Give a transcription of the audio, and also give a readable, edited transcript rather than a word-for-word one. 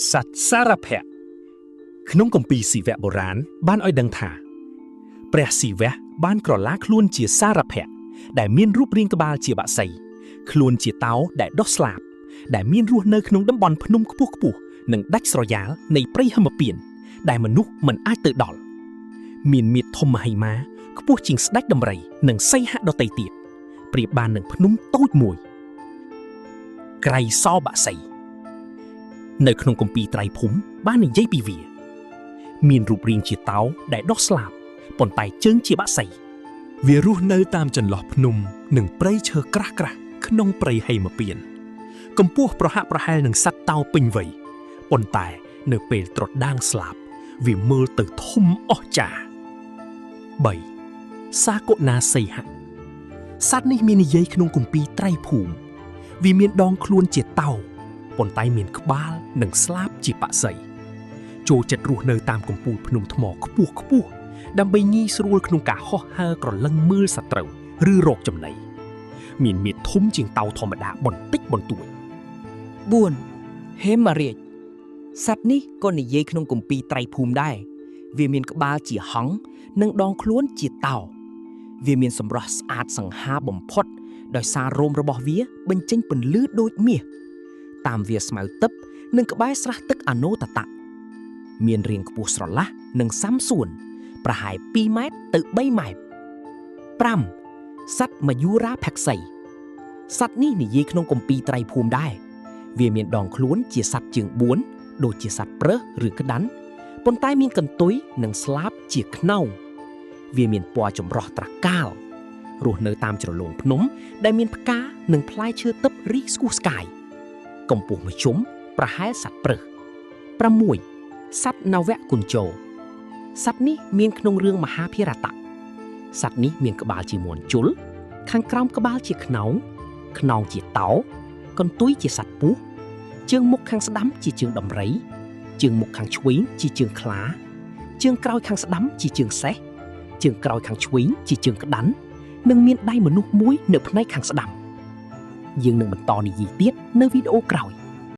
សត្វសារភៈក្នុងគម្ពីរស៊ីវៈបុរាណបានឲ្យដឹងថាព្រះស៊ីវៈបានក្រឡាខ្លួនជាសារភៈដែលមានរូបរាងក្បាលជាបក្សីខ្លួនជាតោដែលដុះស្លាបដែលមានរស់នៅក្នុងតំបន់ភ្នំខ្ពស់ៗនិងដាច់ស្រយាលនៃព្រៃហិមពានដែលមនុស្សមិនអាចទៅដល់មានមាឌធំមហិមាខ្ពស់ជាងស្ដេចដំរីនិងសីហៈដទៃទៀតប្រៀបបាននឹងភ្នំតូចមួយក្រៃសបក្សីនៅក្នុងគម្ពីរត្រៃភូមិបាននិយាយពីវាមានរូបរាងជាតោដែលដុះស្លាបប៉ុន្តែជើងជាបក្សីវារស់នៅតាមចន្លោះភ្នំនិងព្រៃឈើក្រាស់ៗក្នុងព្រៃហិមពានកម្ពស់ប្រហាក់ប្រហែលនឹងសត្វតោពេញវ័យប៉ុន្តែនៅពេលត្រដាងស្លាបវាមើលទៅធំអស្ចារ្យ3សាកុណាសីហៈសត្វនេះមាននិយាយក្នុងគម្ពីរត្រៃភូមិវាមានដងខ្លួនជាតោប៉ុន្តែមានក្បាលនិងស្លាបជាបក្សីចូលចិត្តរស់នៅតាមកំពូលភ្នំថ្មខ្ពស់ដើម្បីងាយស្រួលក្នុងការហោះហើរក្រឡឹងមើលសត្រូវឬរកចំណីមានមាឌធំជាងតោធម្មតាបន្តិចបន្តួច4ហេមរាជសត្វនេះក៏និយាយក្នុងគម្ពីរត្រៃភូមិដែរវាមានក្បាលជាហង្សនិងដងខ្លួនជាតោវាមានសម្រស់ស្អាតសង្ហាបំផុតដោយសាររោមរបស់វាបញ្ចេញពន្លឺដូចមាសតាមវាស្មៅទឹកនិងក្បែរស្រះទឹកអណូតតៈមានរាងខ្ពស់ស្រឡះនិងសាំសួនប្រហែល2ម៉ែត្រទៅ3ម៉ែត្រ5សត្វមយូរាភក្សីសត្វនេះនិយាយក្នុងគម្ពីរត្រៃភូមិដែរវាមានដងខ្លួនជាសត្វជើង4ដូចជាសត្វប្រើសឬក្តាន់ប៉ុន្តែមានកន្ទុយនិងស្លាបជាខ្នងវាមានពណ៌ចម្រុះត្រកាលរស់នៅតាមជ្រលងភ្នំដែលមានផ្កានិងផ្លែឈើទិព្វរីកស្គុះស្កាយកម្ពស់មធ្យមប្រហែលសត្វប្រើស6សត្វនវគុញ្ជោសត្វនេះមានក្នុងរឿងមហាភារតៈសត្វនេះមានក្បាលជាមាន់ជល់ខាងក្រោមក្បាលជាខ្នងជាតោកន្ទុយជាសត្វពស់ជើងមុខខាងស្ដាំជាជើងដំរីជើងមុខខាងឆ្វេងជាជើងខ្លាជើងក្រោយខាងស្ដាំជាជើងសេះជើងក្រោយខាងឆ្វេងជាជើងក្តាន់និងមានដៃមនុស្សមួយនៅផ្នែកខាងស្ដាំយើងនឹងបន្តនិយាយទៀតនៅវីដេអូក្រោយ